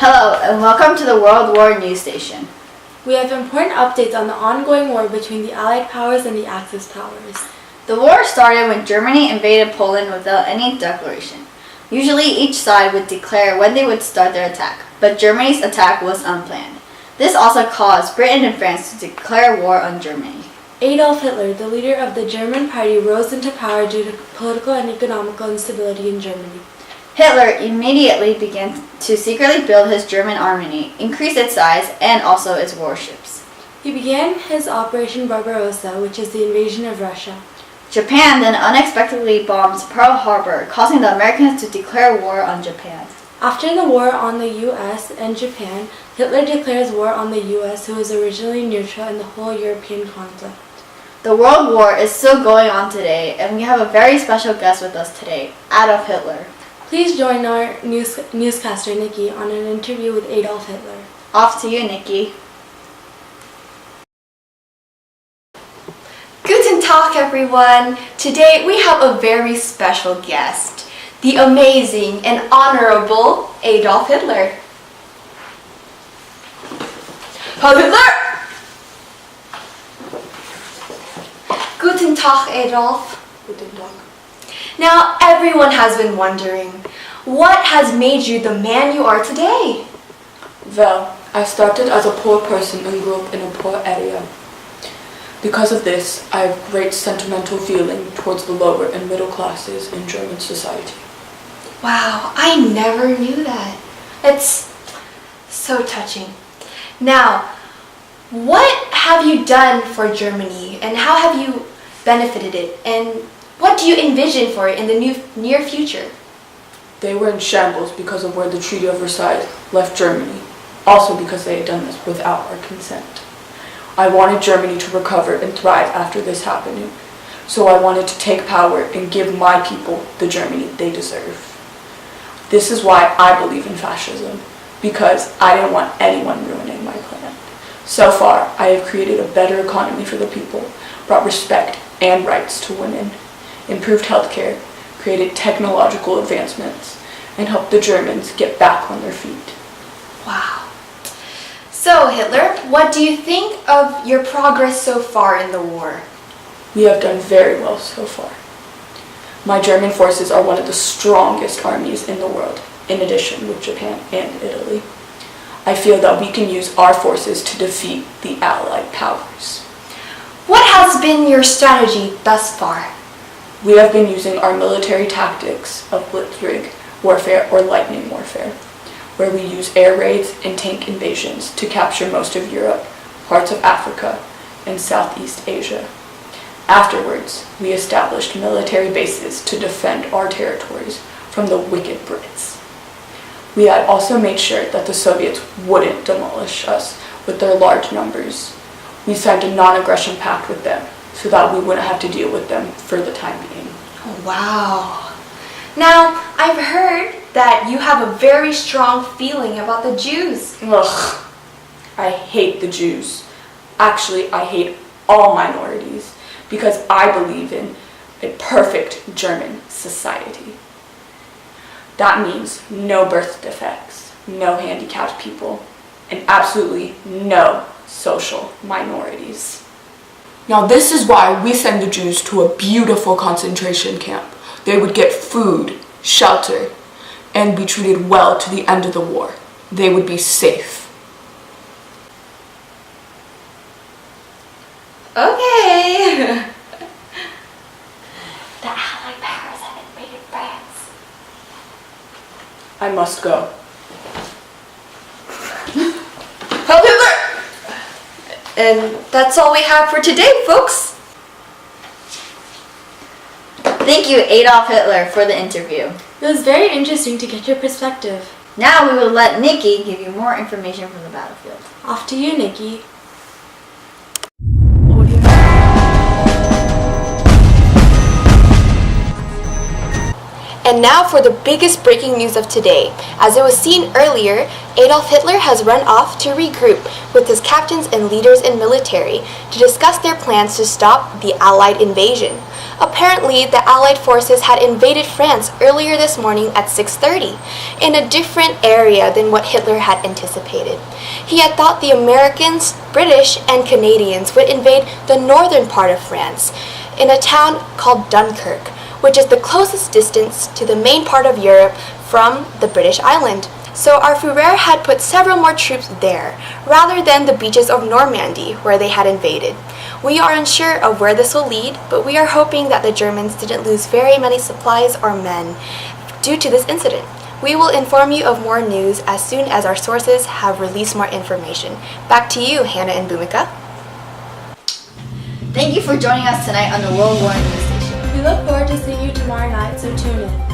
Hello, and welcome to the World War News Station. We have important updates on the ongoing war between the Allied powers and the Axis powers. The war started when Germany invaded Poland without any declaration. Usually each side would declare when they would start their attack, but Germany's attack was unplanned. This also caused Britain and France to declare war on Germany. Adolf Hitler, the leader of the German party, rose into power due to political and economical instability in Germany. Hitler immediately began to secretly build his German army, increase its size, and also its warships. He began his Operation Barbarossa, which is the invasion of Russia. Japan then unexpectedly bombed Pearl Harbor, causing the Americans to declare war on Japan. After the war on the U.S. and Japan, Hitler declares war on the U.S., who was originally neutral in the whole European conflict. The World War is still going on today, and we have a very special guest with us today, Adolf Hitler. Please join our newscaster, Nikki, on an interview with Adolf Hitler. Off to you, Nikki. Guten Tag, everyone. Today we have a very special guest, the amazing and honorable Adolf Hitler. Heil Hitler! Guten Tag, Adolf. Guten Tag. Now, everyone has been wondering, what has made you the man you are today? Well, I started as a poor person and grew up in a poor area. Because of this, I have great sentimental feeling towards the lower and middle classes in German society. Wow, I never knew that. It's so touching. Now, what have you done for Germany and how have you benefited it? And what do you envision for it in the near future? They were in shambles because of where the Treaty of Versailles left Germany, also because they had done this without our consent. I wanted Germany to recover and thrive after this happening, so I wanted to take power and give my people the Germany they deserve. This is why I believe in fascism, because I didn't want anyone ruining my plan. So far, I have created a better economy for the people, brought respect and rights to women, improved healthcare, created technological advancements, and helped the Germans get back on their feet. Wow. So, Hitler, what do you think of your progress so far in the war? We have done very well so far. My German forces are one of the strongest armies in the world, in addition with Japan and Italy. I feel that we can use our forces to defeat the Allied powers. What has been your strategy thus far? We have been using our military tactics of blitzkrieg warfare or lightning warfare, where we use air raids and tank invasions to capture most of Europe, parts of Africa, and Southeast Asia. Afterwards, we established military bases to defend our territories from the wicked Brits. We had also made sure that the Soviets wouldn't demolish us with their large numbers. We signed a non-aggression pact with them so that we wouldn't have to deal with them for the time being. Oh, wow. Now, I've heard that you have a very strong feeling about the Jews. Ugh, I hate the Jews. Actually, I hate all minorities because I believe in a perfect German society. That means no birth defects, no handicapped people, and absolutely no social minorities. Now this is why we send the Jews to a beautiful concentration camp. They would get food, shelter, and be treated well to the end of the war. They would be safe. Okay. The Allied powers have invaded France. I must go. Heil Hitler! And that's all we have for today, folks. Thank you, Adolf Hitler, for the interview. It was very interesting to get your perspective. Now we will let Nikki give you more information from the battlefield. Off to you, Nikki. And now for the biggest breaking news of today. As it was seen earlier, Adolf Hitler has run off to regroup with his captains and leaders in military to discuss their plans to stop the Allied invasion. Apparently, the Allied forces had invaded France earlier this morning at 6:30, in a different area than what Hitler had anticipated. He had thought the Americans, British, and Canadians would invade the northern part of France, in a town called Dunkirk, which is the closest distance to the main part of Europe from the British island. So our Führer had put several more troops there, rather than the beaches of Normandy, where they had invaded. We are unsure of where this will lead, but we are hoping that the Germans didn't lose very many supplies or men due to this incident. We will inform you of more news as soon as our sources have released more information. Back to you, Hannah and Bhumika. Thank you for joining us tonight on the World War News Station. We look forward to seeing you tomorrow night, so tune in.